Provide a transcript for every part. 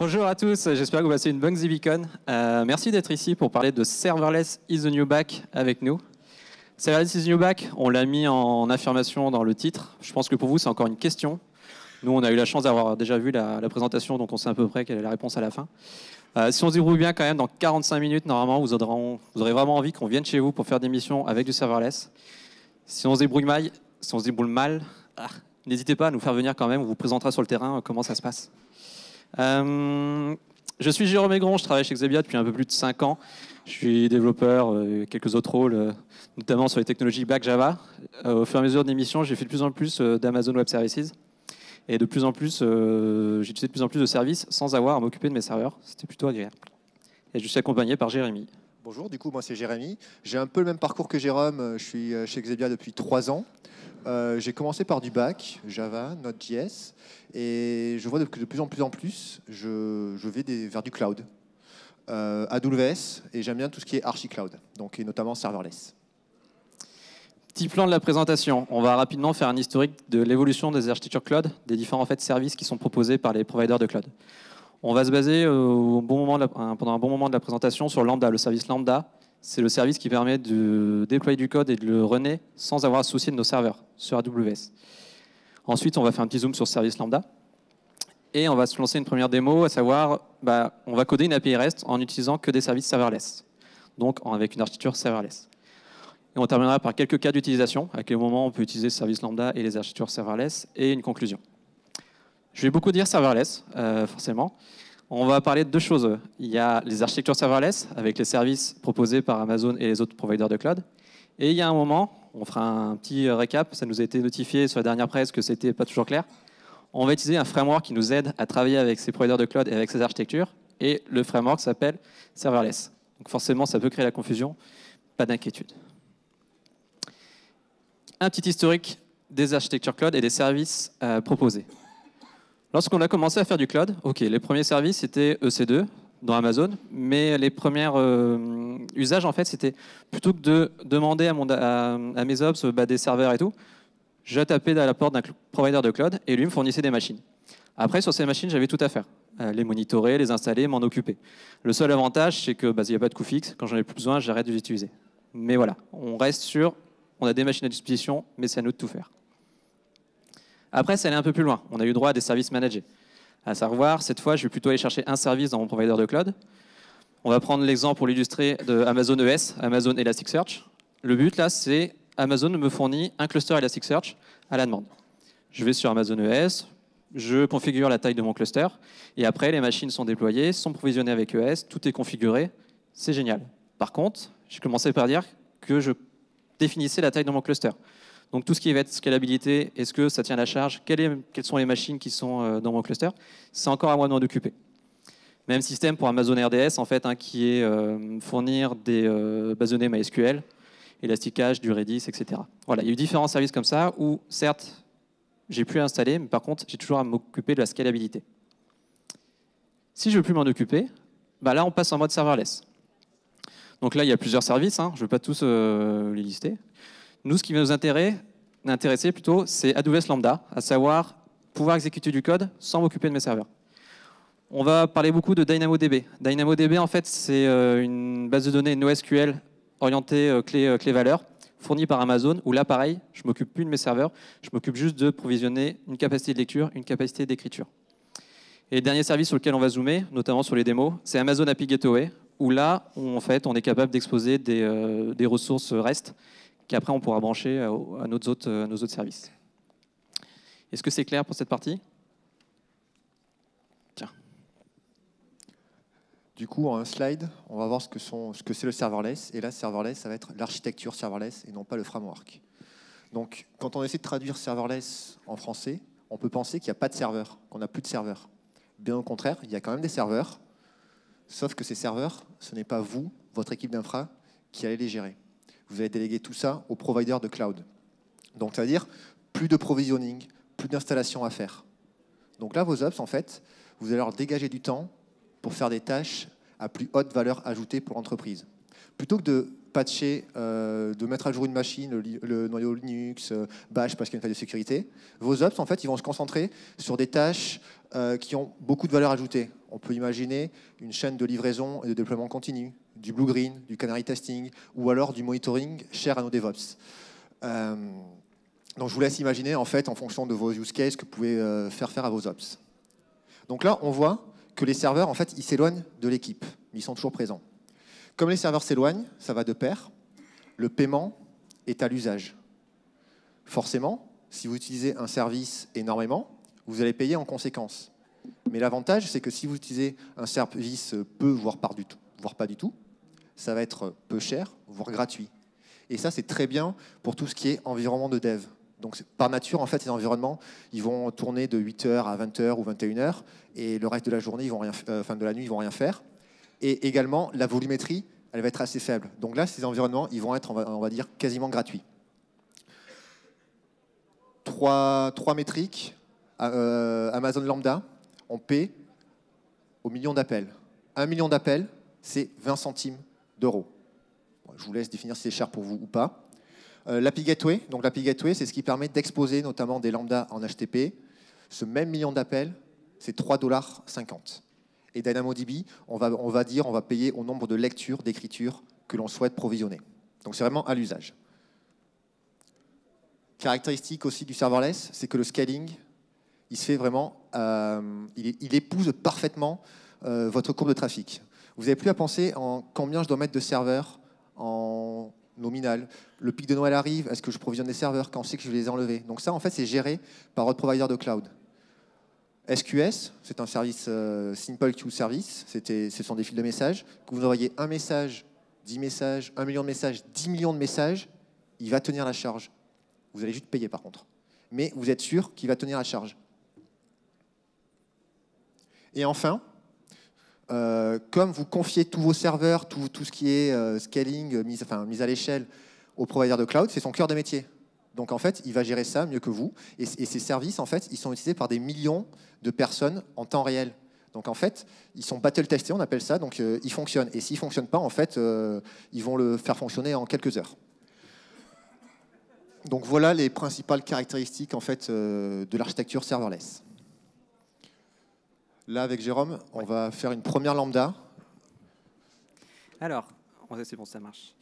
Bonjour à tous, j'espère que vous passez une bonne XhibiCon. Merci d'être ici pour parler de Serverless is the new back avec nous. Serverless is the new back, on l'a mis en affirmation dans le titre. Je pense que pour vous, c'est encore une question. Nous, on a eu la chance d'avoir déjà vu la présentation, donc on sait à peu près quelle est la réponse à la fin. Si on se débrouille bien quand même, dans 45 minutes, normalement, vous aurez vraiment envie qu'on vienne chez vous pour faire des missions avec du serverless. Si on se débrouille mal, n'hésitez pas à nous faire venir quand même, on vous présentera sur le terrain comment ça se passe. Je suis Jérôme Aigron, je travaille chez Xebia depuis un peu plus de 5 ans. Je suis développeur, quelques autres rôles, notamment sur les technologies Back Java. Au fur et à mesure des missions, j'ai fait de plus en plus d'Amazon Web Services. Et de plus en plus, j'utilisais de plus en plus de services sans avoir à m'occuper de mes serveurs. C'était plutôt agréable. Et je suis accompagné par Jérémy. Bonjour, du coup, moi c'est Jérémy. J'ai un peu le même parcours que Jérôme. Je suis chez Xebia depuis 3 ans. J'ai commencé par du back, Java, Node.js. Et je vois que de plus en plus, je vais vers du cloud. AWS, et j'aime bien tout ce qui est archi-cloud, donc, et notamment serverless. Petit plan de la présentation. On va rapidement faire un historique de l'évolution des architectures cloud, des différents services qui sont proposés par les providers de cloud. On va se baser pendant un bon moment de la présentation sur Lambda. Le service Lambda, c'est le service qui permet de déployer du code et de le runner sans avoir à se soucier de nos serveurs sur AWS. Ensuite, on va faire un petit zoom sur le service Lambda. Et on va se lancer une première démo, à savoir, on va coder une API REST en utilisant que des services serverless, donc avec une architecture serverless. Et on terminera par quelques cas d'utilisation, à quel moment on peut utiliser le service Lambda et les architectures serverless, et une conclusion. Je vais beaucoup dire serverless, forcément. On va parler de deux choses. Il y a les architectures serverless, avec les services proposés par Amazon et les autres providers de cloud. Et il y a un moment, on fera un petit récap, ça nous a été notifié sur la dernière presse que c'était pas toujours clair. On va utiliser un framework qui nous aide à travailler avec ces providers de cloud et avec ces architectures. Et le framework s'appelle serverless. Donc forcément, ça peut créer la confusion. Pas d'inquiétude. Un petit historique des architectures cloud et des services proposés. Lorsqu'on a commencé à faire du cloud, les premiers services c'était EC2 dans Amazon, mais les premiers usages en fait c'était plutôt que de demander à mes ops des serveurs et tout, je tapais à la porte d'un provider de cloud et lui me fournissait des machines. Après sur ces machines j'avais tout à faire, les monitorer, les installer, m'en occuper. Le seul avantage c'est que il n'y a pas de coût fixe, quand j'en ai plus besoin j'arrête de les utiliser. Mais voilà, on a des machines à disposition, mais c'est à nous de tout faire. Après, ça allait un peu plus loin. On a eu droit à des services managés. À savoir, cette fois, je vais plutôt aller chercher un service dans mon provider de cloud. On va prendre l'exemple pour l'illustrer de Amazon ES, Amazon Elasticsearch. Le but, là, c'est Amazon me fournit un cluster Elasticsearch à la demande. Je vais sur Amazon ES, je configure la taille de mon cluster, et après, les machines sont déployées, sont provisionnées avec ES, tout est configuré. C'est génial. Par contre, j'ai commencé par dire que je définissais la taille de mon cluster. Donc tout ce qui va être scalabilité, est-ce que ça tient la charge, quelles sont les machines qui sont dans mon cluster, c'est encore à moi de m'en occuper. Même système pour Amazon RDS, en fait, qui est fournir des bases de données MySQL, Elasticache, du Redis, etc. Voilà, il y a eu différents services comme ça où, certes, j'ai pu installer, mais par contre, j'ai toujours à m'occuper de la scalabilité. Si je ne veux plus m'en occuper, là, on passe en mode serverless. Donc là, il y a plusieurs services, je ne vais pas tous les lister. Nous, ce qui va nous intéresser plutôt, c'est AWS Lambda, à savoir pouvoir exécuter du code sans m'occuper de mes serveurs. On va parler beaucoup de DynamoDB. DynamoDB, en fait, c'est une base de données NoSQL orientée clé-valeur, fournie par Amazon, où là, pareil, je ne m'occupe plus de mes serveurs, je m'occupe juste de provisionner une capacité de lecture, une capacité d'écriture. Et le dernier service sur lequel on va zoomer, notamment sur les démos, c'est Amazon API Gateway, où là, en fait, on est capable d'exposer des ressources REST qu'après on pourra brancher à nos autres services. Est-ce que c'est clair pour cette partie? Tiens. Du coup, en un slide, on va voir ce que c'est le serverless. Et là, serverless, ça va être l'architecture serverless et non pas le framework. Donc, quand on essaie de traduire serverless en français, on peut penser qu'il n'y a pas de serveur, qu'on n'a plus de serveur. Bien au contraire, il y a quand même des serveurs, sauf que ces serveurs, ce n'est pas vous, votre équipe d'infra, qui allez les gérer. Vous allez déléguer tout ça aux providers de cloud. Donc, ça veut dire plus de provisioning, plus d'installation à faire. Donc là, vos ops, en fait, vous allez leur dégager du temps pour faire des tâches à plus haute valeur ajoutée pour l'entreprise. Plutôt que de patcher, de mettre à jour une machine, le noyau Linux, Bash parce qu'il y a une faille de sécurité, vos ops, en fait, ils vont se concentrer sur des tâches qui ont beaucoup de valeur ajoutée. On peut imaginer une chaîne de livraison et de déploiement continu, du blue-green, du canary testing, ou alors du monitoring cher à nos DevOps. Donc je vous laisse imaginer, en fait, en fonction de vos use cases, que vous pouvez faire à vos ops. Donc là, on voit que les serveurs, en fait, ils s'éloignent de l'équipe, mais ils sont toujours présents. Comme les serveurs s'éloignent, ça va de pair, le paiement est à l'usage. Forcément, si vous utilisez un service énormément, vous allez payer en conséquence. Mais l'avantage, c'est que si vous utilisez un service peu, voire pas du tout, ça va être peu cher, voire gratuit. Et ça, c'est très bien pour tout ce qui est environnement de dev. Donc, par nature, en fait, ces environnements, ils vont tourner de 8h à 20h ou 21h, et le reste de la journée, de la nuit, ils vont rien faire. Et également, la volumétrie, elle va être assez faible. Donc là, ces environnements, ils vont être, on va dire, quasiment gratuits. Trois métriques. Amazon Lambda, on paie au million d'appels. 1 million d'appels, c'est 20 centimes d'euros. Bon, je vous laisse définir si c'est cher pour vous ou pas. L'API Gateway, donc l'API Gateway, c'est ce qui permet d'exposer notamment des lambdas en HTTP. Ce même million d'appels, c'est 3,50 $. Et DynamoDB, on va payer au nombre de lectures, d'écritures que l'on souhaite provisionner. Donc c'est vraiment à l'usage. Caractéristique aussi du serverless, c'est que le scaling, il se fait vraiment, il épouse parfaitement votre courbe de trafic. Vous n'avez plus à penser en combien je dois mettre de serveurs en nominal. Le pic de Noël arrive, est-ce que je provisionne des serveurs quand on sait que je vais les enlever? Donc ça, en fait, c'est géré par votre provider de cloud. SQS, c'est un service Simple Queue Service, ce sont des fils de messages. Que vous envoyez un message, 10 messages, 1 million de messages, 10 millions de messages, il va tenir la charge. Vous allez juste payer par contre. Mais vous êtes sûr qu'il va tenir la charge. Et enfin, comme vous confiez tous vos serveurs, tout ce qui est scaling, mise à l'échelle au provider de cloud, c'est son cœur de métier. Donc en fait, il va gérer ça mieux que vous. Et ces services, en fait, ils sont utilisés par des millions de personnes en temps réel. Donc en fait, ils sont battle-testés, on appelle ça, donc ils fonctionnent. Et s'ils ne fonctionnent pas, en fait, ils vont le faire fonctionner en quelques heures. Donc voilà les principales caractéristiques en fait, de l'architecture serverless. Là, avec Jérôme, on va faire une première lambda. Alors, c'est bon, ça marche.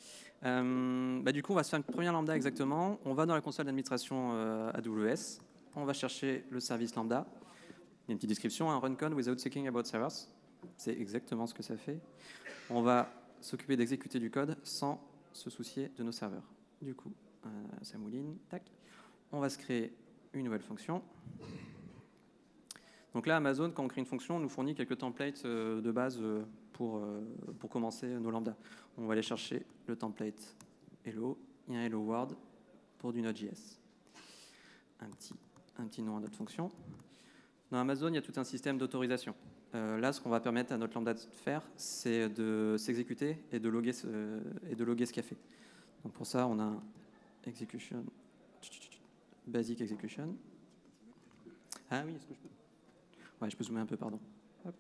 Du coup, on va se faire une première lambda exactement. On va dans la console d'administration AWS. On va chercher le service lambda. Il y a une petite description, un runcon without thinking about servers. C'est exactement ce que ça fait. On va s'occuper d'exécuter du code sans se soucier de nos serveurs. Du coup, ça mouline. Tac. On va se créer une nouvelle fonction. Donc là, Amazon, quand on crée une fonction, on nous fournit quelques templates de base pour commencer nos lambdas. On va aller chercher le template Hello et un Hello World pour du Node.js. Un petit nom à notre fonction. Dans Amazon, il y a tout un système d'autorisation. Là, ce qu'on va permettre à notre lambda de faire, c'est de s'exécuter et de loguer ce qu'elle fait. Donc pour ça, on a un execution, basic execution. Ah oui, est-ce que je peux? Ouais, je peux zoomer un peu, pardon. Hop.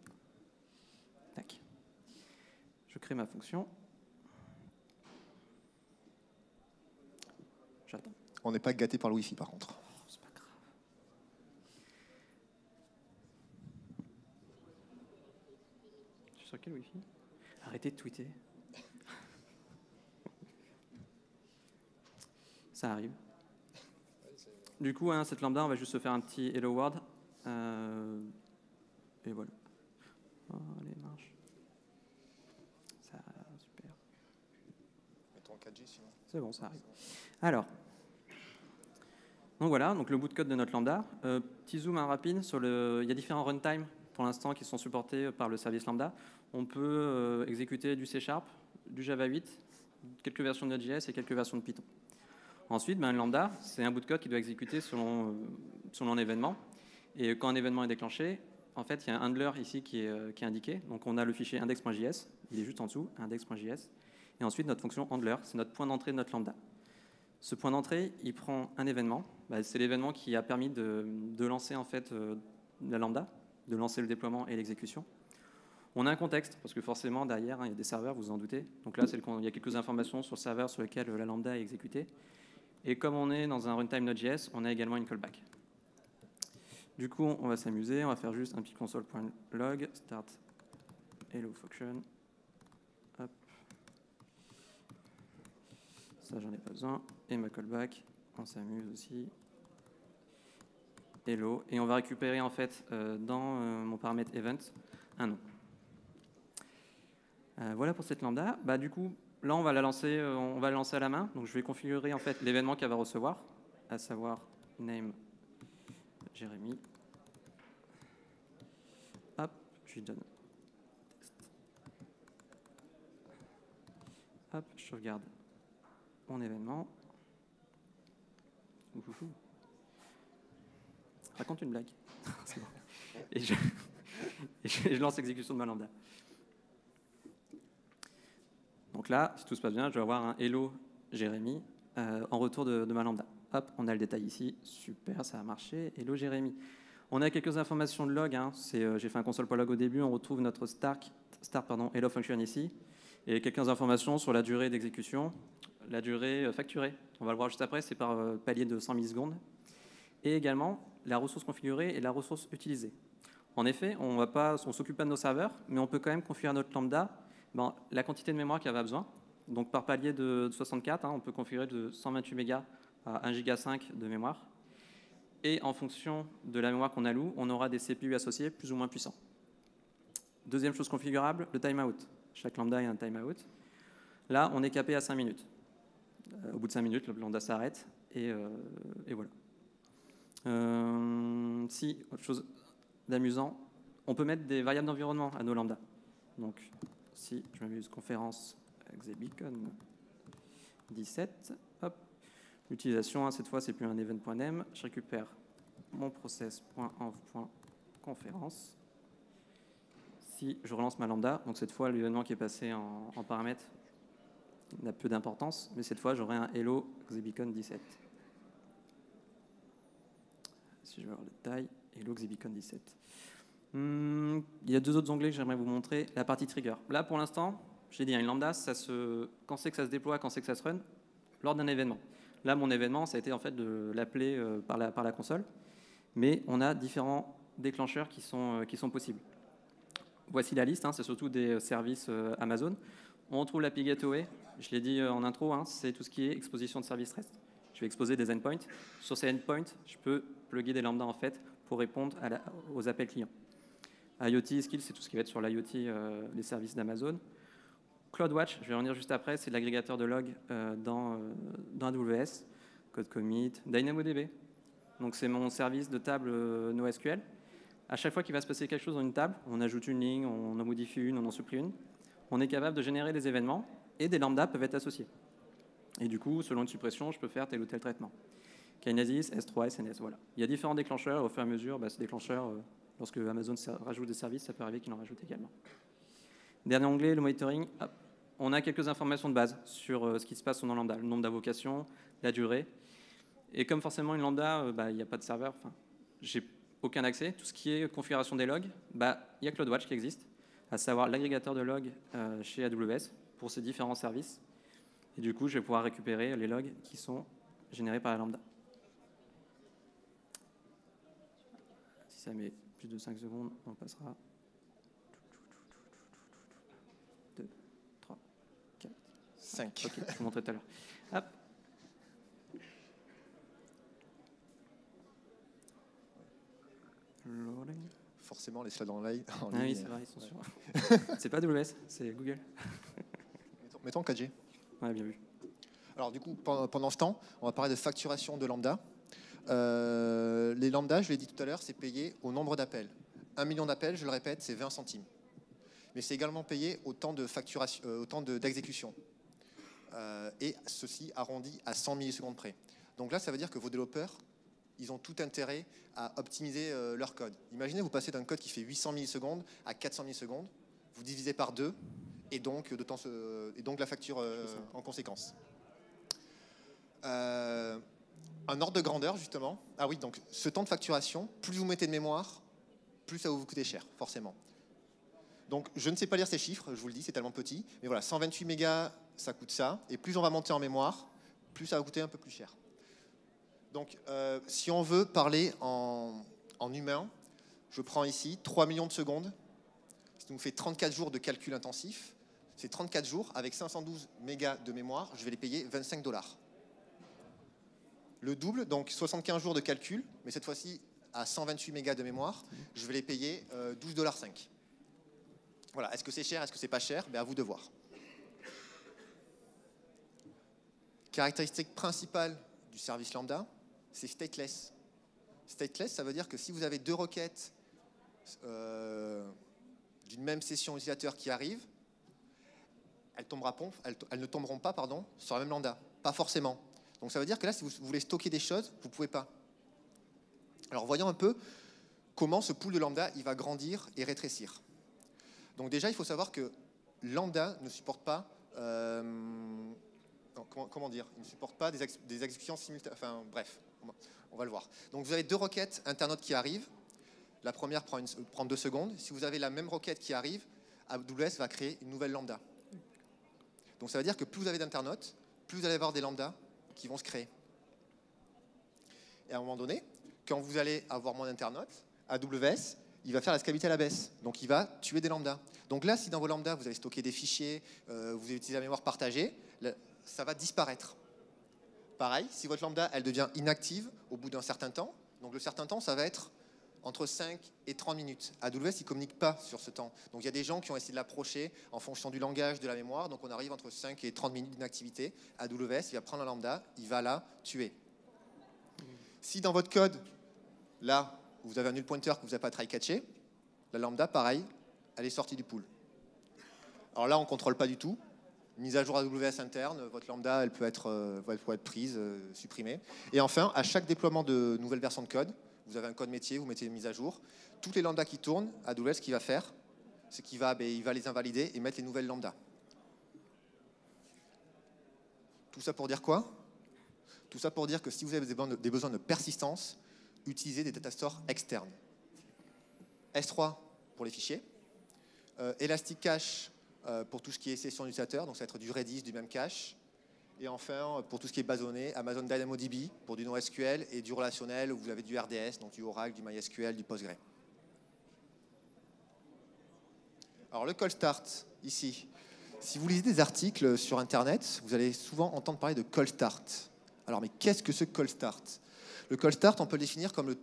Tac. Je crée ma fonction. J'attends. On n'est pas gâté par le Wi-Fi, par contre. C'est pas grave. Je suis sur quel Wi-Fi? Arrêtez de tweeter. Ça arrive. Du coup, cette lambda, on va juste se faire un petit hello world. Et voilà. Oh, allez, marche. Ça, super. Mettons en 4G sinon. C'est bon, ça arrive. Alors, donc voilà, donc le bout de code de notre lambda. Petit zoom rapide sur il y a différents runtime pour l'instant qui sont supportés par le service lambda. On peut exécuter du C#, du Java 8, quelques versions de Node.js et quelques versions de Python. Ensuite, un lambda, c'est un bout de code qui doit exécuter selon un événement. Et quand un événement est déclenché, en fait, il y a un handler ici qui est indiqué. Donc, on a le fichier index.js, il est juste en dessous, index.js. Et ensuite, notre fonction handler, c'est notre point d'entrée de notre lambda. Ce point d'entrée, il prend un événement. C'est l'événement qui a permis de lancer en fait, la lambda, de lancer le déploiement et l'exécution. On a un contexte, parce que forcément, derrière, il y a des serveurs, vous vous en doutez. Donc là, il y a quelques informations sur le serveur sur lequel la lambda est exécutée. Et comme on est dans un runtime Node.js, on a également une callback. Du coup, on va s'amuser, on va faire juste un petit console.log, start hello function. Hop. Ça, j'en ai pas besoin. Et ma callback, on s'amuse aussi. Hello. Et on va récupérer, en fait, dans mon paramètre event, un nom. Voilà pour cette lambda. Du coup, là, on va la lancer à la main. Donc, je vais configurer, en fait, l'événement qu'elle va recevoir, à savoir name Jérémy. Hop, je lui donne test. Hop, je regarde mon événement. Ouhouhou. Raconte une blague. C'est bon. Et je lance l'exécution de ma lambda. Donc là, si tout se passe bien, je vais avoir un hello Jérémy en retour de ma lambda. Hop, on a le détail ici. Super, ça a marché. Hello Jérémy. On a quelques informations de log. J'ai fait un console.log au début. On retrouve notre start hello function ici. Et quelques informations sur la durée d'exécution, la durée facturée. On va le voir juste après, c'est par palier de 100 millisecondes. Et également, la ressource configurée et la ressource utilisée. En effet, on ne s'occupe pas de nos serveurs, mais on peut quand même configurer notre lambda la quantité de mémoire qu'elle a besoin. Donc par palier de 64, on peut configurer de 128 mégas à 1 giga 5 de mémoire. Et en fonction de la mémoire qu'on alloue, on aura des CPU associés plus ou moins puissants. Deuxième chose configurable, le timeout. Chaque lambda a un timeout. Là, on est capé à 5 minutes. Au bout de 5 minutes, le lambda s'arrête et voilà. Autre chose d'amusant, on peut mettre des variables d'environnement à nos lambda. Donc, si je m'amuse, conférence Xebicon 17, hop. L'utilisation, cette fois, c'est plus un event.name. Je récupère mon process.env.conférence. Si je relance ma lambda, donc cette fois, l'événement qui est passé en paramètre n'a peu d'importance, mais cette fois, j'aurai un hello Xebicon 17. Si je vais voir le détail, hello Xebicon 17. Il y a deux autres onglets que j'aimerais vous montrer. La partie trigger. Là, pour l'instant, j'ai dit, une lambda, quand c'est que ça se déploie, quand c'est que ça se run, lors d'un événement. Là, mon événement, ça a été en fait de l'appeler par la console. Mais on a différents déclencheurs qui sont possibles. Voici la liste, c'est surtout des services Amazon. On retrouve l'API Gateway, je l'ai dit en intro, c'est tout ce qui est exposition de services REST. Je vais exposer des endpoints. Sur ces endpoints, je peux plugger des lambdas en fait pour répondre aux appels clients. IoT Skills, c'est tout ce qui va être sur l'IoT, les services d'Amazon. CloudWatch, je vais revenir juste après, c'est l'agrégateur de log dans AWS, Code Commit, DynamoDB. Donc c'est mon service de table NoSQL. À chaque fois qu'il va se passer quelque chose dans une table, on ajoute une ligne, on en modifie une, on en supprime une. On est capable de générer des événements et des lambdas peuvent être associés. Et du coup, selon une suppression, je peux faire tel ou tel traitement. Kinesis, S3, SNS, voilà. Il y a différents déclencheurs. Au fur et à mesure, ces déclencheurs, lorsque Amazon rajoute des services, ça peut arriver qu'il en rajoute également. Dernier onglet, le monitoring. Hop. On a quelques informations de base sur ce qui se passe dans lambda, le nombre d'invocations, la durée. Et comme forcément une lambda, il n'y a pas de serveur, j'ai aucun accès. Tout ce qui est configuration des logs, il y a CloudWatch qui existe, à savoir l'agrégateur de logs chez AWS pour ces différents services. Et du coup, je vais pouvoir récupérer les logs qui sont générés par la lambda. Si ça met plus de 5 secondes, on passera. 2, 3, 4, 5. Ok, je vous montrerai tout à l'heure. Hop. Forcément, les slides en ligne. Oui, c'est vrai, ils sont sûrs. C'est pas AWS, c'est Google. Mettons 4G. Ouais, bien vu. Alors du coup, pendant ce temps, on va parler de facturation de lambda. Les lambda, je l'ai dit tout à l'heure, c'est payé au nombre d'appels. 1 million d'appels, je le répète, c'est 20 centimes. Mais c'est également payé au temps d'exécution. Et ceci arrondi à 100 millisecondes près. Donc là, ça veut dire que vos développeurs, ils ont tout intérêt à optimiser leur code. Imaginez, vous passez d'un code qui fait 800 millisecondes à 400 millisecondes, vous divisez par 2, et donc la facture en conséquence. Un ordre de grandeur, justement. Ah oui, donc ce temps de facturation, plus vous mettez de mémoire, plus ça va vous coûter cher, forcément. Donc, je ne sais pas lire ces chiffres, je vous le dis, c'est tellement petit. Mais voilà, 128 mégas, ça coûte ça. Et plus on va monter en mémoire, plus ça va coûter un peu plus cher. Donc, si on veut parler en humain, je prends ici 3 millions de secondes. Ça nous fait 34 jours de calcul intensif. C'est 34 jours avec 512 mégas de mémoire. Je vais les payer 25 $. Le double, donc 75 jours de calcul, mais cette fois-ci à 128 mégas de mémoire, je vais les payer 12,5 $. Voilà, est-ce que c'est cher, est-ce que c'est pas cher? À vous de voir. Caractéristique principale du service lambda, c'est stateless. Stateless, ça veut dire que si vous avez deux requêtes d'une même session utilisateur qui arrivent, elles ne tomberont pas sur la même lambda. Pas forcément. Donc ça veut dire que là, si vous voulez stocker des choses, vous ne pouvez pas. Alors voyons un peu comment ce pool de lambda il va grandir et rétrécir. Donc déjà, il faut savoir que lambda ne supporte pas, comment dire, il ne supporte pas des exécutions simultanées. Enfin bref, on va le voir. Donc vous avez deux requêtes internautes qui arrivent. La première prend 2 secondes. Si vous avez la même requête qui arrive, AWS va créer une nouvelle lambda. Donc ça veut dire que plus vous avez d'internautes, plus vous allez avoir des lambdas qui vont se créer. Et à un moment donné, quand vous allez avoir moins d'internautes, AWS, il va faire la scalabilité à la baisse. Donc il va tuer des lambdas. Donc là, si dans vos lambdas, vous avez stocké des fichiers, vous avez utilisé la mémoire partagée, ça va disparaître. Pareil, si votre lambda, elle devient inactive au bout d'un certain temps, donc le certain temps, ça va être entre 5 et 30 minutes. AWS, il ne communique pas sur ce temps. Donc il y a des gens qui ont essayé de l'approcher en fonction du langage, de la mémoire. Donc on arrive entre 5 et 30 minutes d'inactivité. AWS, il va prendre un lambda, il va la tuer. Si dans votre code, là, vous avez un null pointer que vous n'avez pas try-catché, la lambda, pareil, elle est sortie du pool. Alors là, on ne contrôle pas du tout. Mise à jour AWS interne, votre lambda, elle peut être prise, supprimée. Et enfin, à chaque déploiement de nouvelles versions de code, vous avez un code métier, vous mettez une mise à jour. Toutes les lambdas qui tournent, AWS, ce qu'il va faire, c'est qu'il va les invalider et mettre les nouvelles lambdas. Tout ça pour dire quoi? Tout ça pour dire que si vous avez des besoins de persistance, utilisez des data stores externes. S3 pour les fichiers, Elastic Cache pour tout ce qui est session d'utilisateur, donc ça va être du Redis, du Memcache. Et enfin, pour tout ce qui est basonné, Amazon DynamoDB pour du NoSQL et du relationnel où vous avez du RDS, donc du Oracle, du MySQL, du Postgre. Alors le cold start, ici. Si vous lisez des articles sur Internet, vous allez souvent entendre parler de cold start. Alors mais qu'est-ce que ce cold start? Le cold start, on peut le définir comme le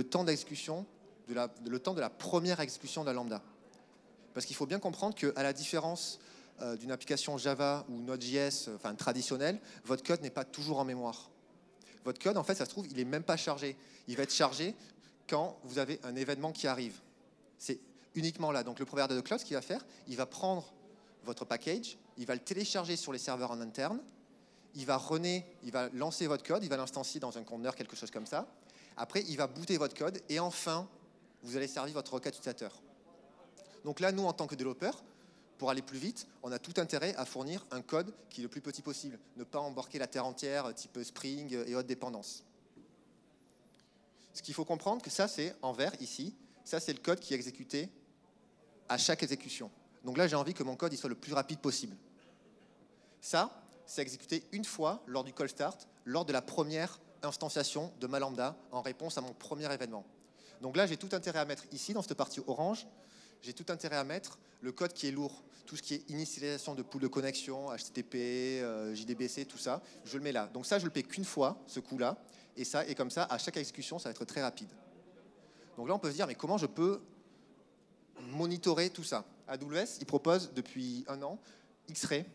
temps d'exécution, le temps de la première exécution de la lambda. Parce qu'il faut bien comprendre qu'à la différence d'une application Java ou Node.js traditionnelle, votre code n'est pas toujours en mémoire. Votre code, en fait, ça se trouve, il n'est même pas chargé. Il va être chargé quand vous avez un événement qui arrive. C'est uniquement là. Donc le provider de cloud, ce qu'il va faire, il va prendre votre package, il va le télécharger sur les serveurs en interne, il va lancer votre code, il va l'instancier dans un conteneur, quelque chose comme ça. Après, il va booter votre code et enfin, vous allez servir votre requête utilisateur. Donc là, nous, en tant que développeurs, pour aller plus vite, on a tout intérêt à fournir un code qui est le plus petit possible. Ne pas embarquer la terre entière, type Spring et autres dépendances. Ce qu'il faut comprendre, que ça, c'est en vert, ici. Ça, c'est le code qui est exécuté à chaque exécution. Donc là, j'ai envie que mon code il soit le plus rapide possible. Ça, c'est exécuté une fois lors du call start, lors de la première instantiation de ma lambda en réponse à mon premier événement. Donc là, j'ai tout intérêt à mettre ici, dans cette partie orange, j'ai tout intérêt à mettre le code qui est lourd. Tout ce qui est initialisation de pool de connexion, HTTP, JDBC, tout ça, je le mets là. Donc ça, je le paie qu'une fois, ce coup-là. Et comme ça, à chaque exécution, ça va être très rapide. Donc là, on peut se dire, mais comment je peux monitorer tout ça? AWS, il propose depuis 1 an X-Ray.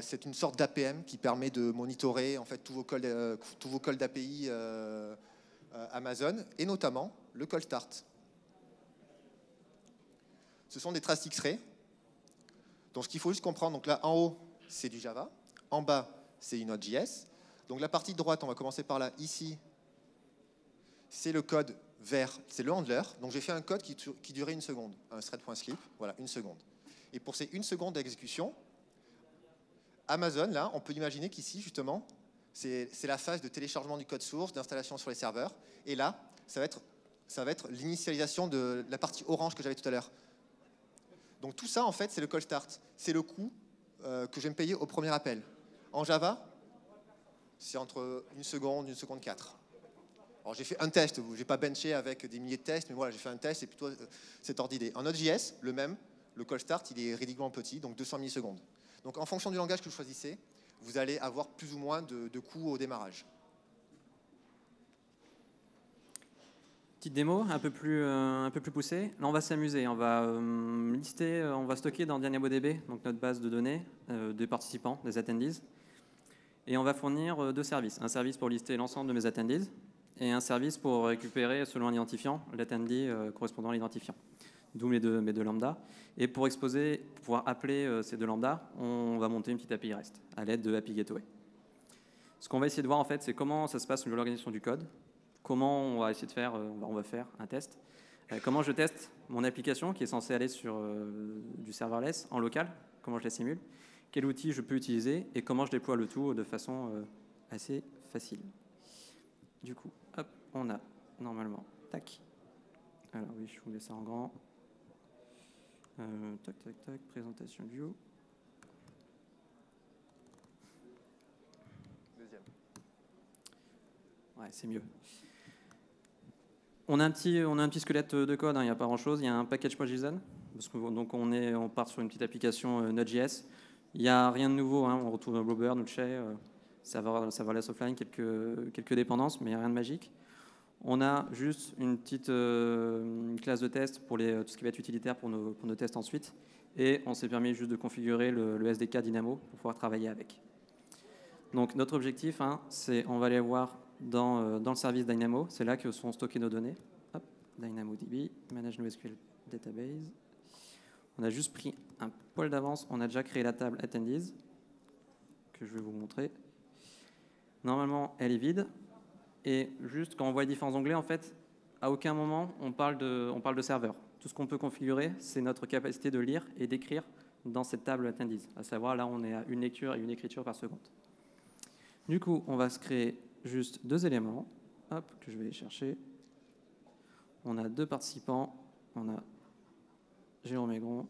C'est une sorte d'APM qui permet de monitorer en fait, tous vos calls d'API Amazon, et notamment le call start. Ce sont des traces X-ray. Donc ce qu'il faut juste comprendre, donc là en haut, c'est du Java. En bas, c'est une Node.js. Donc la partie droite, on va commencer par là. Ici, c'est le code vert, c'est le handler. Donc j'ai fait un code qui durait 1 seconde. Un thread.sleep, voilà, 1 seconde. Et pour ces 1 seconde d'exécution, Amazon, là, on peut imaginer qu'ici, justement, c'est la phase de téléchargement du code source, d'installation sur les serveurs. Et là, ça va être l'initialisation de la partie orange que j'avais tout à l'heure. Donc tout ça, en fait, c'est le call start. C'est le coût que je vais me payer au premier appel. En Java, c'est entre 1 seconde, 1 seconde 4. Alors j'ai fait un test, je n'ai pas benché avec des milliers de tests, mais voilà, j'ai fait un test et plutôt cet ordre d'idée. En Node.js, le même, le call start, il est ridiculement petit, donc 200 millisecondes. Donc en fonction du langage que vous choisissez, vous allez avoir plus ou moins de coûts au démarrage. Petite démo un peu plus poussée. Là, on va s'amuser. On va on va stocker dans DynamoDB, donc notre base de données des participants, des attendees. Et on va fournir deux services. Un service pour lister l'ensemble de mes attendees et un service pour récupérer, selon un identifiant, l'attendee correspondant à l'identifiant. D'où mes deux lambdas. Et pour pouvoir appeler ces deux lambdas, on va monter une petite API REST à l'aide de API Gateway. Ce qu'on va essayer de voir, en fait, c'est comment ça se passe au niveau de l'organisation du code. Comment on va essayer de faire, on va faire un test. Comment je teste mon application qui est censée aller sur du serverless en local. Comment je la simule. Quel outil je peux utiliser et comment je déploie le tout de façon assez facile. Du coup, hop, on a normalement, tac. Alors oui, je vous mets ça en grand. Tac, tac, tac, présentation view. Deuxième. Ouais, c'est mieux. On a un petit squelette de code, il n'y a pas grand-chose. Il y a un package.json, donc on part sur une petite application Node.js. Il n'y a rien de nouveau, on retrouve Blobber, Node.js, serverless offline, quelques dépendances, mais rien de magique. On a juste une petite classe de test pour tout ce qui va être utilitaire pour nos tests ensuite. Et on s'est permis juste de configurer le SDK Dynamo pour pouvoir travailler avec. Donc notre objectif, c'est on va aller voir dans le service Dynamo. C'est là que sont stockées nos données. Hop, DynamoDB, Manage NoSQL Database. On a juste pris un poil d'avance. On a déjà créé la table Attendees que je vais vous montrer. Normalement, elle est vide. Et juste quand on voit les différents onglets, en fait, à aucun moment on parle de serveur. Tout ce qu'on peut configurer, c'est notre capacité de lire et d'écrire dans cette table Attendees. À savoir, là, on est à une lecture et une écriture par seconde. Du coup, on va se créer juste deux éléments, hop, que je vais aller chercher. On a deux participants. On a Jérôme Aigron,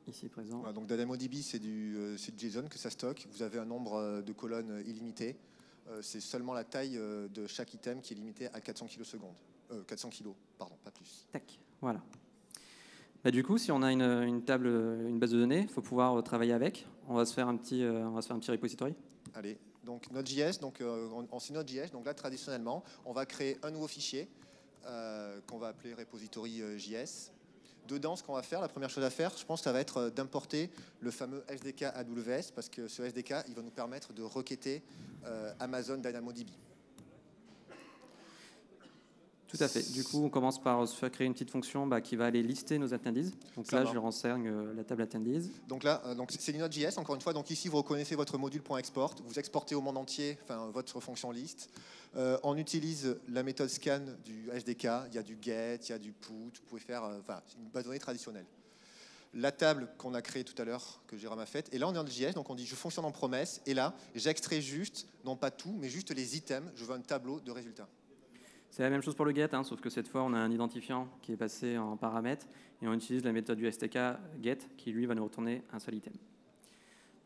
ici présent. Voilà, donc DynamoDB, c'est du JSON que ça stocke. Vous avez un nombre de colonnes illimité. C'est seulement la taille de chaque item qui est limitée à 400 kilosecondes. 400 kilos, pardon, pas plus. Tac, voilà. Bah, du coup, si on a une table, une base de données, il faut pouvoir travailler avec. On va se faire un petit repository. Allez, donc Node.js, c'est Node.js. Donc là, traditionnellement, on va créer un nouveau fichier qu'on va appeler repository JS. Dedans, ce qu'on va faire, la première chose à faire, je pense, ça va être d'importer le fameux SDK AWS, parce que ce SDK, il va nous permettre de requêter Amazon DynamoDB. Tout à fait. Du coup, on commence par se faire créer une petite fonction qui va aller lister nos attendees. Donc là, je renseigne la table attendees. Donc là, c'est du Node.js, encore une fois. Donc ici, vous reconnaissez votre module.export. Vous exportez au monde entier votre fonction list. On utilise la méthode scan du SDK. Il y a du get, il y a du put. Vous pouvez faire c'est une base de données traditionnelle. La table qu'on a créée tout à l'heure, que Jérôme a faite. Et là, on est en Node.js, donc on dit je fonctionne en promesse. Et là, j'extrais juste, non pas tout, mais juste les items. Je veux un tableau de résultats. C'est la même chose pour le get, sauf que cette fois, on a un identifiant qui est passé en paramètre et on utilise la méthode du STK get qui, lui, va nous retourner un seul item.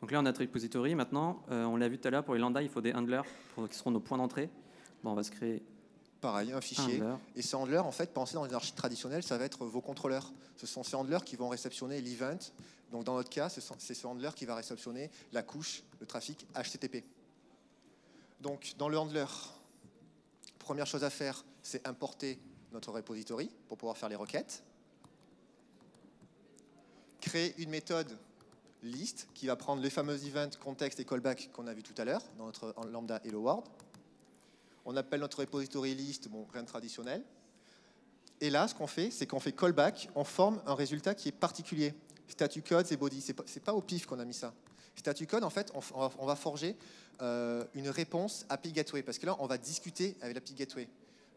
Donc là, on a notre repository. Maintenant, on l'a vu tout à l'heure, pour les lambda, il faut des handlers qui seront nos points d'entrée. Bon, on va se créer pareil, un fichier. Et ces handlers, en fait, pensez dans les archives traditionnelles, ça va être vos contrôleurs. Ce sont ces handlers qui vont réceptionner l'event. Donc dans notre cas, c'est ce handler qui va réceptionner la couche, le trafic HTTP. Donc dans le handler, première chose à faire, c'est importer notre repository pour pouvoir faire les requêtes. Créer une méthode list qui va prendre les fameux events, context et callback qu'on a vu tout à l'heure dans notre lambda hello world. On appelle notre repository list, bon, rien de traditionnel. Et là, ce qu'on fait, c'est qu'on fait callback, on forme un résultat qui est particulier. Statue code et body, c'est pas au pif qu'on a mis ça. Statue code, en fait, on va forger une réponse API Gateway, parce que là, on va discuter avec l'API Gateway.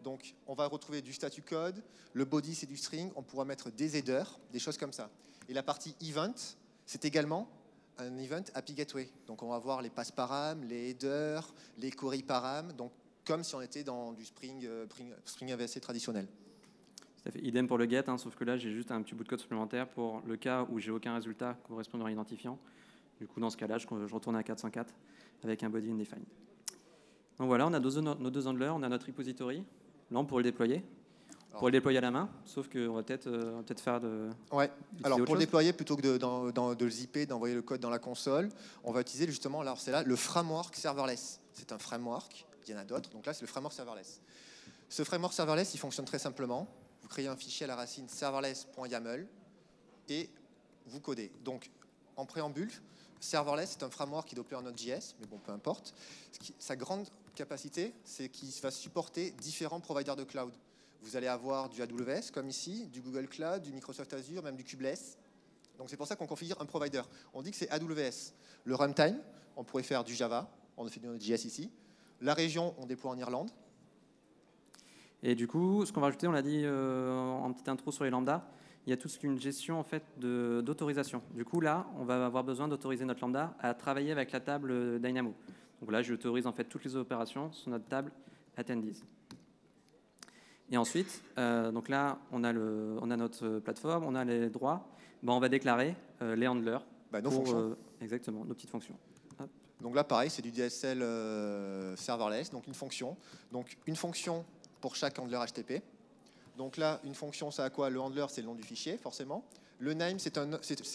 Donc, on va retrouver du statue code, le body, c'est du string, on pourra mettre des headers, des choses comme ça. Et la partie event, c'est également un event API Gateway. Donc, on va voir les pass param, les headers, les query param, donc comme si on était dans du Spring MVC traditionnel. Tout à fait. Idem pour le get, hein, sauf que là, j'ai juste un petit bout de code supplémentaire pour le cas où j'ai aucun résultat correspondant à l'identifiant. Du coup, dans ce cas-là, je retourne à 404 avec un body undefined. Donc voilà, on a nos deux handlers, on a notre repository. Là, on pourrait le déployer. On pourrait le déployer à la main, sauf qu'on va peut-être faire de... Ouais. Alors, pour le déployer, plutôt que de le zipper, d'envoyer le code dans la console, on va utiliser justement, alors c'est là, le framework serverless. C'est un framework, il y en a d'autres, donc là, c'est le framework serverless. Ce framework serverless, il fonctionne très simplement. Vous créez un fichier à la racine serverless.yaml et vous codez. Donc, en préambule, serverless, c'est un framework qui déploie en Node.js, mais bon, peu importe. Sa grande capacité, c'est qu'il va supporter différents providers de cloud. Vous allez avoir du AWS, comme ici, du Google Cloud, du Microsoft Azure, même du Kubeless. Donc c'est pour ça qu'on configure un provider. On dit que c'est AWS. Le runtime, on pourrait faire du Java, on a fait du Node.js ici. La région, on déploie en Irlande. Et du coup, ce qu'on va rajouter, on l'a dit en petite intro sur les lambdas, il y a toute une gestion en fait, d'autorisation. Du coup, là, on va avoir besoin d'autoriser notre lambda à travailler avec la table Dynamo. Donc là, j'autorise en fait toutes les opérations sur notre table attendees. Et ensuite, donc là, on a notre plateforme, on a les droits. Ben, on va déclarer les handlers. Nos fonctions. Exactement, nos petites fonctions. Hop. Donc là, pareil, c'est du DSL serverless, donc une fonction. Donc une fonction pour chaque handler HTTP. Donc là, une fonction, ça a quoi? Le handler, c'est le nom du fichier, forcément. Le name, c'est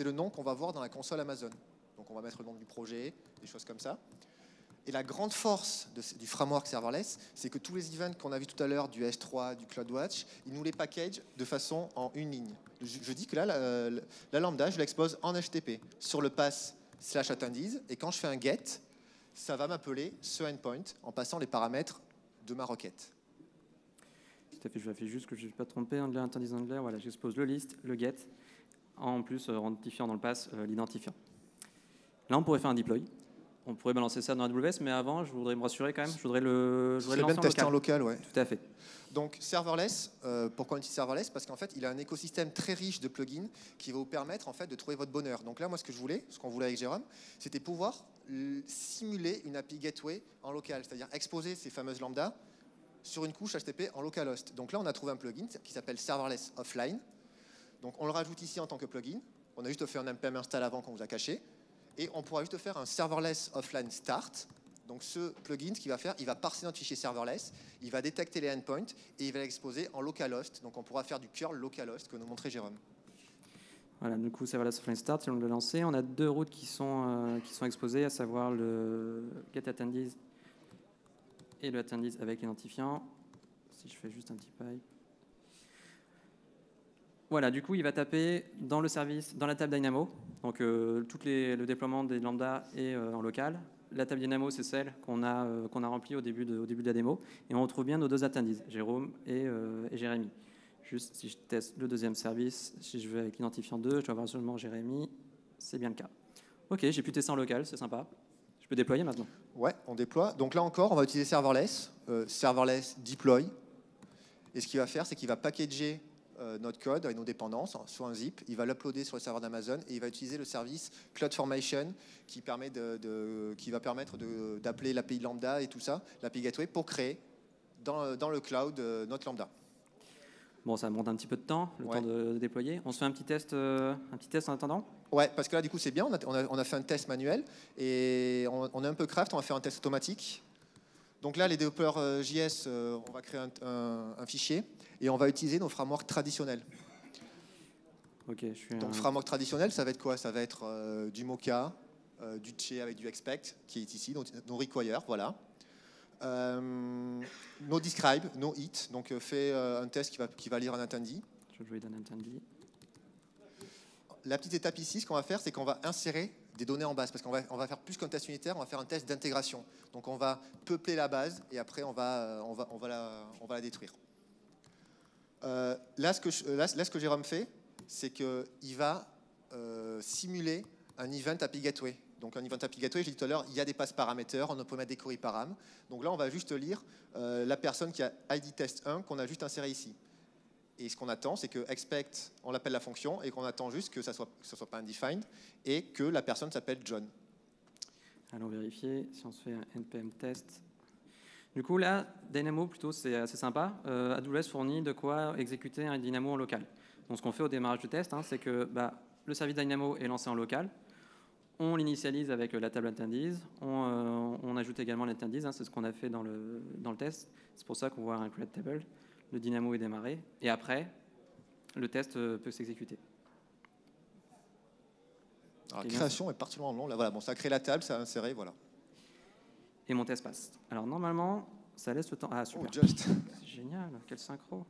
le nom qu'on va voir dans la console Amazon. Donc on va mettre le nom du projet, des choses comme ça. Et la grande force du framework serverless, c'est que tous les events qu'on a vus tout à l'heure, du S3, du CloudWatch, ils nous les packagent de façon en une ligne. Je dis que là, la lambda, je l'expose en HTTP sur le pass /attendees, et quand je fais un get, ça va m'appeler ce endpoint en passant les paramètres de ma requête. Tout à fait, je vérifie juste que je ne suis pas trompé. Handler, attendees, handler, voilà, j'expose le list, le get, en plus identifiant dans le pass l'identifiant. Là, on pourrait faire un deploy. On pourrait balancer ça dans AWS, mais avant, je voudrais me rassurer quand même. Je voudrais le lancer tester en local, ouais. Tout à fait. Donc serverless, pourquoi on utilise serverless? Parce qu'en fait, il a un écosystème très riche de plugins qui va vous permettre en fait de trouver votre bonheur. Donc là, moi, ce qu'on voulait avec Jérôme, c'était pouvoir simuler une API gateway en local, c'est-à-dire exposer ces fameuses lambdas sur une couche HTTP en localhost. Donc là, on a trouvé un plugin qui s'appelle Serverless Offline. Donc on le rajoute ici en tant que plugin. On a juste fait un npm install avant qu'on vous a caché. Et on pourra juste faire un serverless offline start. Donc ce plugin, ce qu'il va faire, il va parser notre fichier serverless, il va détecter les endpoints et il va l'exposer en localhost. Donc on pourra faire du curl localhost que nous montrait Jérôme. Voilà, du coup, serverless offline start, si on le lancer, on a deux routes qui sont exposées, à savoir le get attendees et le attendees avec l'identifiant. Si je fais juste un petit pipe. Voilà, du coup, il va taper dans le service, dans la table Dynamo. Donc, le déploiement des lambdas est en local. La table Dynamo, c'est celle qu'on a remplie au début de la démo. Et on retrouve bien nos deux attendees, Jérôme et Jérémy. Juste, si je teste le deuxième service, si je vais avec l'identifiant 2, je dois avoir seulement Jérémy. C'est bien le cas. OK, j'ai pu tester en local, c'est sympa. Je peux déployer maintenant? Ouais, on déploie. Donc là encore, on va utiliser serverless, serverless deploy. Et ce qu'il va faire, c'est qu'il va packager notre code avec nos dépendances sur un zip, il va l'uploader sur le serveur d'Amazon et il va utiliser le service CloudFormation qui va permettre d'appeler l'API lambda et tout ça, l'API gateway, pour créer dans le cloud notre lambda. Bon, ça demande un petit peu de temps, le temps de déployer. On se fait un petit test en attendant? Ouais, parce que là, du coup, c'est bien. On a fait un test manuel et on est un peu craft, on va faire un test automatique. Donc là, les développeurs JS, on va créer un fichier et on va utiliser nos frameworks traditionnels. Okay, donc, framework traditionnel, ça va être quoi? Ça va être du Mocha, du Che avec du Expect, qui est ici, nos require, voilà. No describe, no hit, donc fait un test qui va lire un attendee. Je vais jouer d'un attendee. La petite étape ici, ce qu'on va faire, c'est qu'on va insérer des données en base, parce qu'on va faire plus qu'un test unitaire, on va faire un test d'intégration. Donc on va peupler la base et après on va la détruire. Là, ce que Jérôme fait, c'est qu'il va simuler un event API gateway. Donc un event API gateway, j'ai dit tout à l'heure, il y a des pass paraméteurs, on peut mettre des query param. Donc là, on va juste lire la personne qui a ID test 1 qu'on a juste inséré ici. Et ce qu'on attend, c'est que expect, on l'appelle la fonction, et qu'on attend juste que ça soit pas undefined, et que la personne s'appelle John. Allons vérifier si on se fait un npm test. Du coup, là, Dynamo, plutôt, c'est assez sympa. AWS fournit de quoi exécuter un Dynamo en local. Donc, ce qu'on fait au démarrage du test, c'est que le service Dynamo est lancé en local. On l'initialise avec la table attendees. On ajoute également l'attendees. C'est ce qu'on a fait dans le test. C'est pour ça qu'on voit un create table. Le Dynamo est démarré. Et après, le test peut s'exécuter. Alors, la création est particulièrement longue. Là, voilà, bon, ça a créé la table, ça a inséré, voilà. Et mon test passe. Alors, normalement, ça laisse le temps... Ah, super. Oh, just. C'est génial, quel synchro.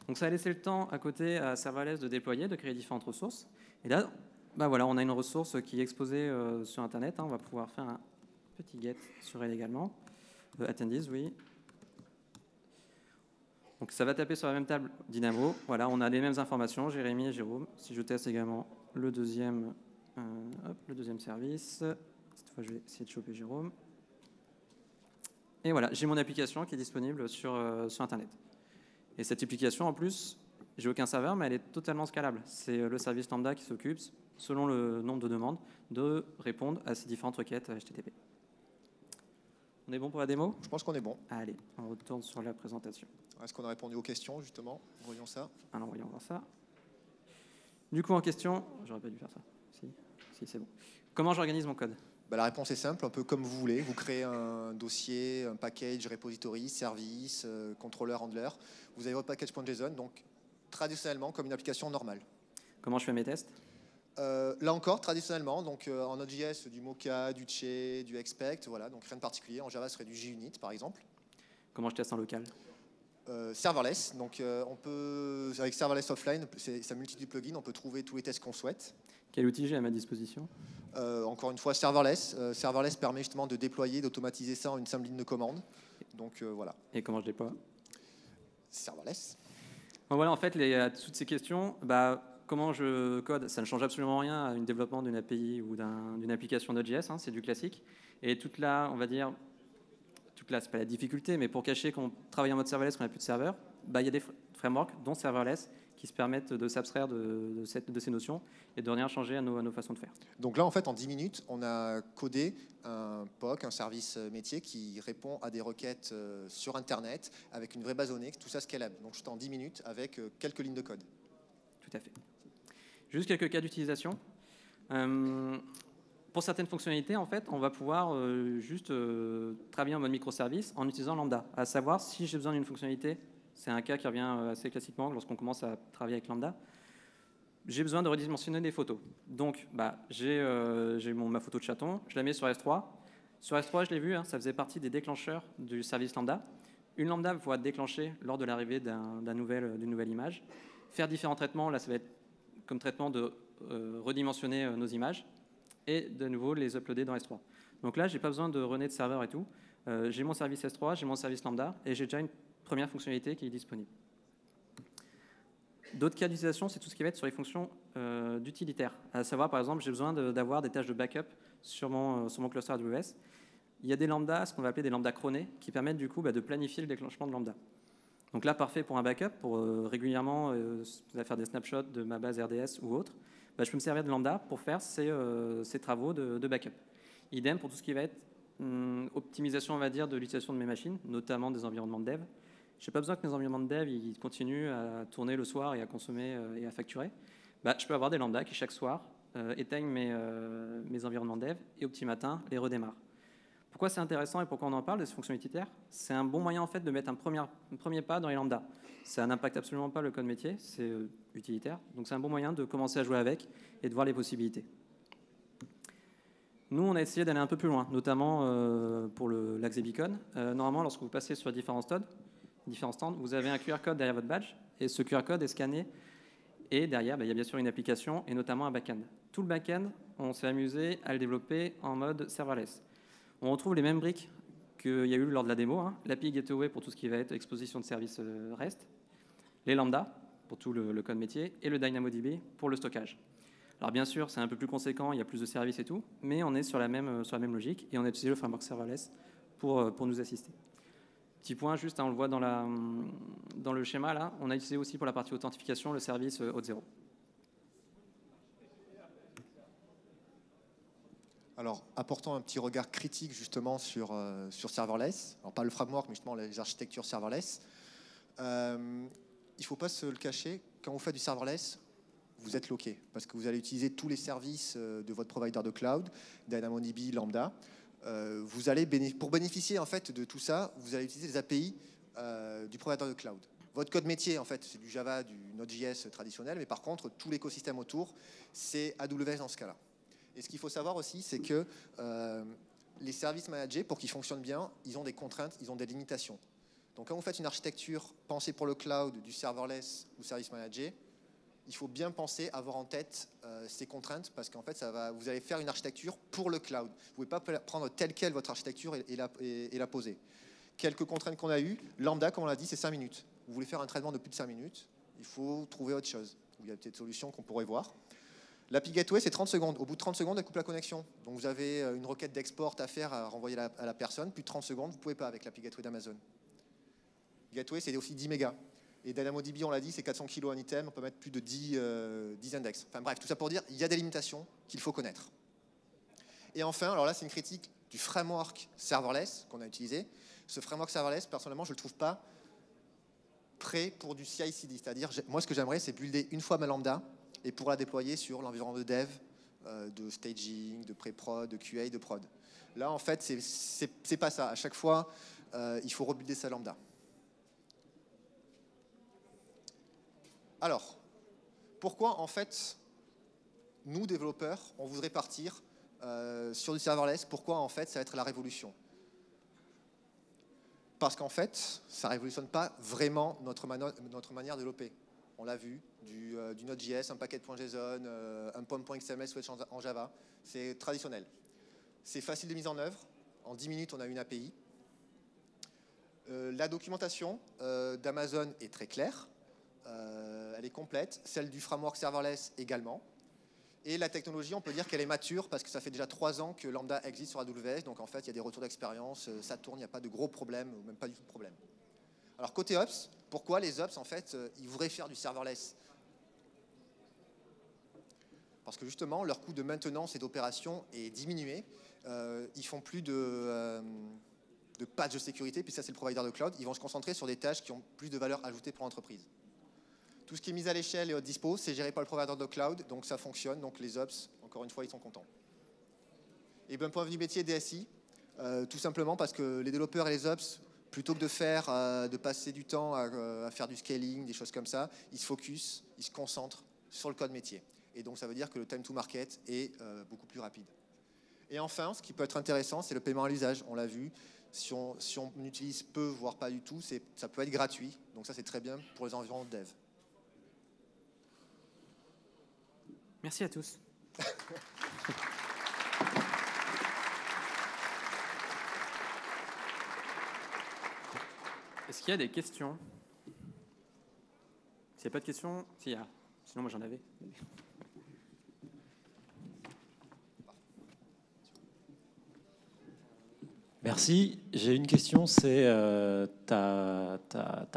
Donc, ça a laissé le temps à côté à serverless de déployer, de créer différentes ressources. Et là, voilà, on a une ressource qui est exposée sur Internet. On va pouvoir faire un petit get sur elle également. Attendees, oui. Donc, ça va taper sur la même table Dynamo. Voilà, on a les mêmes informations, Jérémy et Jérôme. Si je teste également le deuxième service, cette fois, je vais essayer de choper Jérôme. Et voilà, j'ai mon application qui est disponible sur Internet. Et cette application, en plus, j'ai aucun serveur, mais elle est totalement scalable. C'est le service lambda qui s'occupe, selon le nombre de demandes, de répondre à ces différentes requêtes HTTP. On est bon pour la démo? Je pense qu'on est bon. Allez, on retourne sur la présentation. Est-ce qu'on a répondu aux questions, justement? Voyons ça. Alors, voyons voir ça. Du coup, en question, j'aurais pas dû faire ça. Si, c'est bon. Comment j'organise mon code? La réponse est simple, un peu comme vous voulez. Vous créez un dossier, un package, repository, service, controller, handler. Vous avez votre package.json, donc traditionnellement comme une application normale. Comment je fais mes tests? Là encore, traditionnellement, donc en Node.js, du Mocha, du Che, du Expect, voilà, donc rien de particulier. En Java, ce serait du JUnit, par exemple. Comment je teste en local? Serverless, donc on peut, avec Serverless Offline, sa multitude de plugins, on peut trouver tous les tests qu'on souhaite. Quel outil j'ai à ma disposition? Encore une fois, Serverless. Serverless permet justement de déployer, d'automatiser ça en une simple ligne de commande. Donc voilà. Et comment je déploie? Serverless. Bon, voilà, en fait, à toutes ces questions, comment je code, ça ne change absolument rien à un développement d'une API ou d'une application Node.js, c'est du classique. Et toute là, on va dire, c'est pas la difficulté, mais pour cacher qu'on travaille en mode serverless, qu'on n'a plus de serveur, il y a des frameworks, dont serverless, qui se permettent de s'abstraire de ces notions et de rien changer à nos façons de faire. Donc là, en fait, en 10 minutes, on a codé un POC, un service métier qui répond à des requêtes sur Internet avec une vraie base de données, tout ça scalable. Donc c'était en 10 minutes avec quelques lignes de code. Tout à fait. Juste quelques cas d'utilisation. Pour certaines fonctionnalités, en fait, on va pouvoir travailler en mode microservice en utilisant Lambda. À savoir, si j'ai besoin d'une fonctionnalité, c'est un cas qui revient assez classiquement lorsqu'on commence à travailler avec Lambda, j'ai besoin de redimensionner des photos. Donc, j'ai ma photo de chaton, je la mets sur S3. Sur S3, je l'ai vu, ça faisait partie des déclencheurs du service Lambda. Une Lambda va être déclenchée lors de l'arrivée d'une nouvelle image. Faire différents traitements, là, ça va être comme traitement de redimensionner nos images et de nouveau les uploader dans S3. Donc là, je n'ai pas besoin de runner de serveur et tout. J'ai mon service S3, j'ai mon service Lambda et j'ai déjà une première fonctionnalité qui est disponible. D'autres cas d'utilisation, c'est tout ce qui va être sur les fonctions d'utilitaires. À savoir, par exemple, j'ai besoin d'avoir des tâches de backup sur mon cluster AWS. Il y a des lambdas, ce qu'on va appeler des lambdas chronés, qui permettent du coup de planifier le déclenchement de lambda. Donc là, parfait pour un backup, pour régulièrement faire des snapshots de ma base RDS ou autre. Je peux me servir de lambda pour faire ces travaux de backup. Idem pour tout ce qui va être optimisation, on va dire, de l'utilisation de mes machines, notamment des environnements de dev. Je n'ai pas besoin que mes environnements de dev ils continuent à tourner le soir et à consommer et à facturer. Je peux avoir des lambdas qui, chaque soir, éteignent mes environnements de dev et au petit matin, les redémarrent. Pourquoi c'est intéressant et pourquoi on en parle de ces fonctions utilitaires? C'est un bon moyen en fait, de mettre un premier pas dans les lambdas. Ça n'impacte absolument pas le code métier, c'est utilitaire. Donc c'est un bon moyen de commencer à jouer avec et de voir les possibilités. Nous, on a essayé d'aller un peu plus loin, notamment pour l'Axe Beacon. Normalement, lorsque vous passez sur différents stands, vous avez un QR code derrière votre badge et ce QR code est scanné. Et derrière, il y a bien sûr une application et notamment un back-end. Tout le back-end, on s'est amusé à le développer en mode serverless. On retrouve les mêmes briques qu'il y a eu lors de la démo, l'API Gateway pour tout ce qui va être exposition de services REST, les lambda pour tout le code métier et le DynamoDB pour le stockage. Alors bien sûr, c'est un peu plus conséquent, il y a plus de services et tout, mais on est sur la même logique et on a utilisé le framework serverless pour nous assister. Petit point juste, on le voit dans le schéma là, on a utilisé aussi pour la partie authentification le service Auth0. Alors, apportons un petit regard critique justement sur serverless. Alors, pas le framework, mais justement les architectures serverless. Il ne faut pas se le cacher, quand vous faites du serverless, vous êtes loqué parce que vous allez utiliser tous les services de votre provider de cloud, DynamoDB, Lambda. Pour bénéficier en fait de tout ça, vous allez utiliser les API du provider de cloud. Votre code métier, en fait, c'est du Java, du Node.js traditionnel, mais par contre, tout l'écosystème autour, c'est AWS dans ce cas-là. Et ce qu'il faut savoir aussi, c'est que les services managés, pour qu'ils fonctionnent bien, ils ont des contraintes, ils ont des limitations. Donc quand vous faites une architecture pensée pour le cloud, du serverless ou service managé, il faut bien penser, avoir en tête ces contraintes, parce qu'en fait, vous allez faire une architecture pour le cloud. Vous ne pouvez pas prendre telle quelle votre architecture et la poser. Quelques contraintes qu'on a eues, Lambda, comme on l'a dit, c'est 5 minutes. Vous voulez faire un traitement de plus de 5 minutes, il faut trouver autre chose. Il y a peut-être des solutions qu'on pourrait voir. L'API Gateway, c'est 30 secondes. Au bout de 30 secondes, elle coupe la connexion. Donc vous avez une requête d'export à faire, à renvoyer à la personne. Plus de 30 secondes, vous ne pouvez pas avec l'API Gateway d'Amazon. Gateway, c'est aussi 10 mégas. Et DynamoDB, on l'a dit, c'est 400 kg en item. On peut mettre plus de 10 index. Enfin bref, tout ça pour dire, il y a des limitations qu'il faut connaître. Et enfin, alors là, c'est une critique du framework serverless qu'on a utilisé. Ce framework serverless, personnellement, je ne le trouve pas prêt pour du CI/CD. C'est-à-dire, moi, ce que j'aimerais, c'est builder une fois ma Lambda et pour la déployer sur l'environnement de dev, de staging, de pré-prod, de QA, de prod. Là, en fait, c'est pas ça. À chaque fois, il faut rebuilder sa Lambda. Alors, pourquoi, en fait, nous, développeurs, on voudrait partir sur du serverless? Pourquoi, en fait, ça va être la révolution? Parce qu'en fait, ça ne révolutionne pas vraiment notre manière de développer. On l'a vu, du Node.js, un paquet.json, un pom.xml switch en Java. C'est traditionnel. C'est facile de mise en œuvre. En 10 minutes, on a une API. La documentation d'Amazon est très claire. Elle est complète. Celle du framework serverless également. Et la technologie, on peut dire qu'elle est mature parce que ça fait déjà 3 ans que Lambda existe sur AWS. Donc en fait, il y a des retours d'expérience, ça tourne, il n'y a pas de gros problèmes, ou même pas du tout de problème. Alors côté Ops, pourquoi les Ops, en fait, ils voudraient faire du serverless? Parce que justement, leur coût de maintenance et d'opération est diminué. Ils font plus de patch de sécurité, puis ça c'est le provider de cloud. Ils vont se concentrer sur des tâches qui ont plus de valeur ajoutée pour l'entreprise. Tout ce qui est mis à l'échelle et au dispo, c'est géré par le provider de cloud, donc ça fonctionne. Donc les Ops, encore une fois, ils sont contents. Et d'un point de vue métier DSI, tout simplement parce que les développeurs et les Ops, plutôt que de passer du temps à faire du scaling, des choses comme ça, ils se focus, ils se concentrent sur le code métier. Et donc ça veut dire que le time to market est beaucoup plus rapide. Et enfin, ce qui peut être intéressant, c'est le paiement à l'usage. On l'a vu, si on utilise peu, voire pas du tout, ça peut être gratuit. Donc ça, c'est très bien pour les environnements de dev. Merci à tous. Est-ce qu'il y a des questions? S'il n'y a pas de questions, s'il y a. Sinon, moi j'en avais. Merci. J'ai une question, c'est ta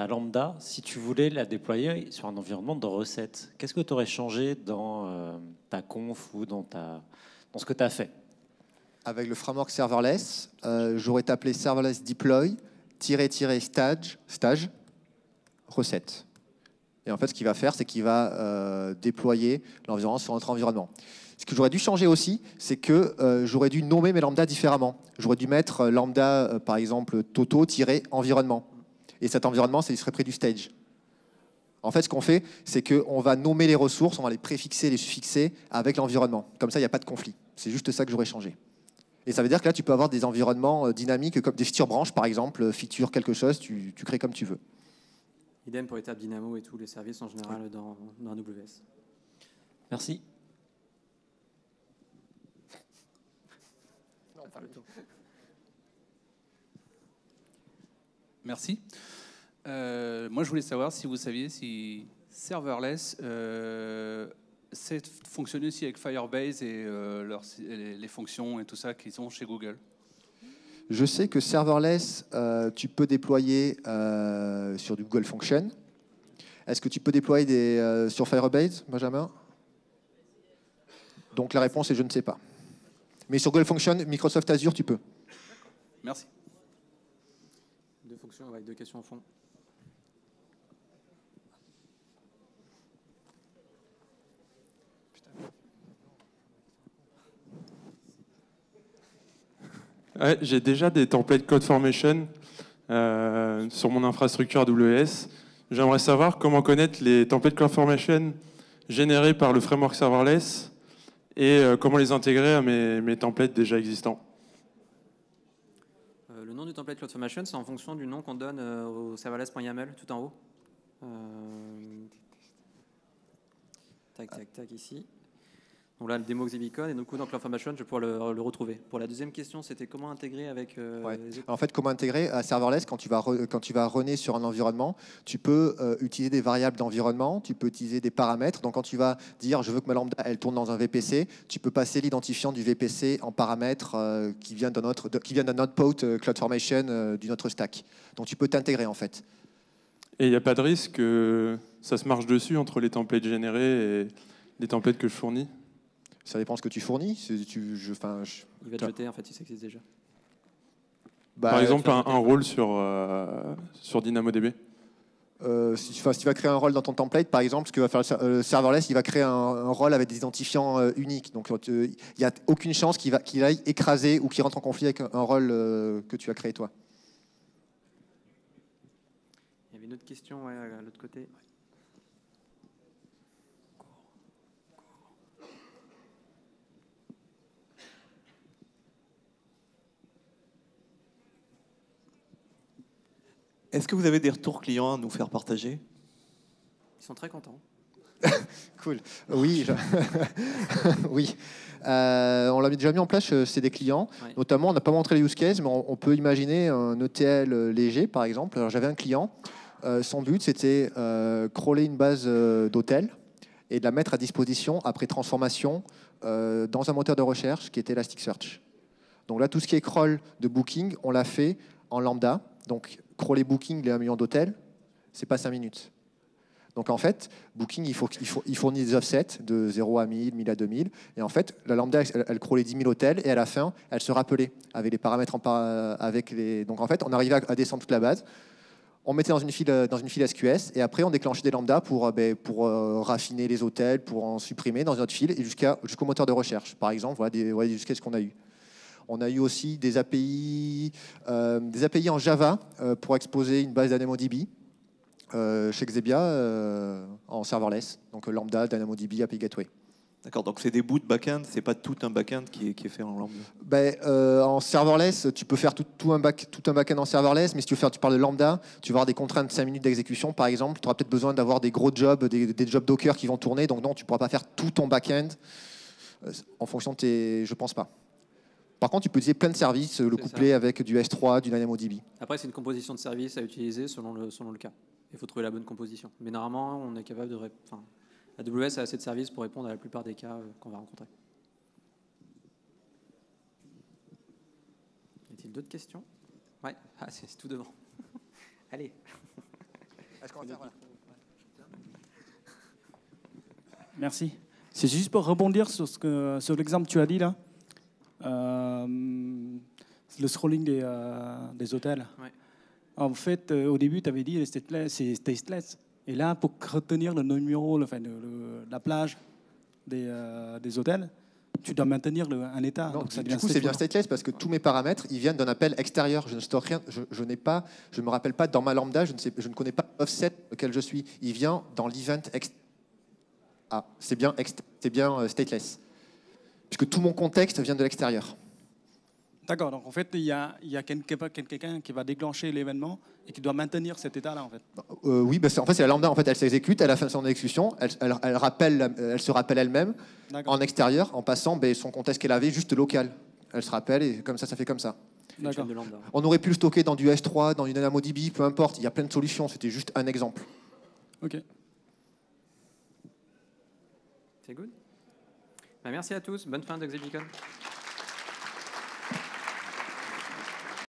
Lambda, si tu voulais la déployer sur un environnement de recettes, qu'est-ce que tu aurais changé dans ta conf ou dans ce que tu as fait? Avec le framework serverless, j'aurais tapé serverless deploy stage recette. Et en fait, ce qu'il va faire, c'est qu'il va déployer l'environnement sur notre environnement. Ce que j'aurais dû changer aussi, c'est que j'aurais dû nommer mes lambda différemment. J'aurais dû mettre lambda, par exemple, toto-environnement. Et cet environnement, il serait près du stage. En fait, ce qu'on fait, c'est qu'on va nommer les ressources, on va les préfixer, les suffixer avec l'environnement. Comme ça, il n'y a pas de conflit. C'est juste ça que j'aurais changé. Et ça veut dire que là, tu peux avoir des environnements dynamiques, comme des feature branches, par exemple, feature quelque chose, tu crées comme tu veux. Idem pour l'étape Dynamo et tous les services en général dans AWS. Merci. Merci. Moi, je voulais savoir si vous saviez si serverless fonctionne aussi avec Firebase et les fonctions et tout ça qu'ils ont chez Google. Je sais que serverless, tu peux déployer sur du Google Function. Est-ce que tu peux déployer sur Firebase, Benjamin? Donc la réponse est je ne sais pas. Mais sur Google Function, Microsoft Azure, tu peux. Merci. Deux fonctions avec deux questions au fond. Ouais, j'ai déjà des templates CloudFormation sur mon infrastructure AWS. J'aimerais savoir comment connaître les templates CloudFormation générés par le framework serverless et comment les intégrer à mes templates déjà existants. Le nom du template CloudFormation, c'est en fonction du nom qu'on donne au serverless.yaml tout en haut. Tac, tac, tac, ici. Donc là, le démo Xibicon, et donc dans CloudFormation, je vais pouvoir le retrouver. Pour la deuxième question, c'était comment intégrer avec Ouais. les autres. En fait, comment intégrer à serverless quand tu vas runner sur un environnement, tu peux utiliser des variables d'environnement, tu peux utiliser des paramètres. Donc quand tu vas dire je veux que ma lambda elle tourne dans un VPC, tu peux passer l'identifiant du VPC en paramètre qui vient d'un autre pod CloudFormation d'une autre stack. Donc tu peux t'intégrer en fait. Et il n'y a pas de risque que ça se marche dessus entre les templates générés et les templates que je fournis? Ça dépend de ce que tu fournis. Il va te jeter en fait si ça existe déjà. Par exemple, un rôle sur DynamoDB. Si tu vas créer un rôle dans ton template, par exemple, ce que va faire le serverless, il va créer un rôle avec des identifiants uniques. Donc, il n'y a aucune chance qu'il aille écraser ou qu'il rentre en conflit avec un rôle que tu as créé toi. Il y avait une autre question ouais, à l'autre côté. Est-ce que vous avez des retours clients à nous faire partager? Ils sont très contents. Cool. Oui. Oui. On l'a déjà mis en place chez des clients. Ouais. Notamment, on n'a pas montré les use cases, mais on peut imaginer un ETL léger, par exemple. Alors, j'avais un client. Son but, c'était crawler une base d'hôtels et de la mettre à disposition après transformation dans un moteur de recherche qui était Elasticsearch. Donc là, tout ce qui est crawl de Booking, on l'a fait en lambda. Donc, crawler Booking, les 1 million d'hôtels, c'est pas 5 minutes. Donc en fait, Booking, il fournit des offsets de 0 à 1000, 1000 à 2000. Et en fait, la lambda, elle crawlait 10 000 hôtels et à la fin, elle se rappelait avec les paramètres. Donc en fait, on arrivait à descendre toute la base. On mettait dans une file SQS et après, on déclenchait des lambdas pour raffiner les hôtels, pour en supprimer dans une autre file et jusqu'au moteur de recherche. Par exemple, voilà des use cases qu'on a eu. On a eu aussi des API en Java pour exposer une base DynamoDB chez Xebia en serverless. Donc Lambda, DynamoDB, API Gateway. D'accord, donc c'est des bouts de back-end, c'est pas tout un back-end qui est fait en lambda. En serverless, tu peux faire tout un back-end en serverless, mais si tu parles de lambda, tu vas avoir des contraintes de 5 minutes d'exécution, par exemple. Tu auras peut-être besoin d'avoir des gros jobs, des jobs Docker qui vont tourner. Donc non, tu ne pourras pas faire tout ton back-end en fonction de tes... Je pense pas. Par contre, tu peux utiliser plein de services, le coupler avec du S3, du DynamoDB. Après, c'est une composition de services à utiliser selon le cas. Il faut trouver la bonne composition. Mais normalement, on est capable de... AWS a assez de services pour répondre à la plupart des cas qu'on va rencontrer. Y a-t-il d'autres questions? Ouais, c'est tout devant. Allez. Est-ce qu'on va faire, voilà. Merci. C'est juste pour rebondir sur l'exemple que tu as dit là. Le scrolling des hôtels. Ouais. En fait, au début, tu avais dit que c'est stateless. Et là, pour retenir le numéro, la plage des hôtels, tu dois maintenir un état. Non, donc ça du coup, c'est bien stateless parce que tous mes paramètres, ils viennent d'un appel extérieur. Je ne stocke rien. Je me rappelle pas dans ma lambda. Je ne connais pas l'offset auquel je suis. Il vient dans l'event c'est bien stateless, puisque tout mon contexte vient de l'extérieur. D'accord, donc en fait, il y a quelqu'un qui va déclencher l'événement et qui doit maintenir cet état-là, en fait. Oui, en fait, c'est la lambda, en fait, elle s'exécute, à la fin de son exécution, elle se rappelle elle-même en extérieur, en passant son contexte qu'elle avait juste local. Elle se rappelle et comme ça fait comme ça. On aurait pu le stocker dans du S3, dans une DynamoDB, peu importe, il y a plein de solutions, c'était juste un exemple. Ok. C'est good. Merci à tous, bonne fin de Xibicon.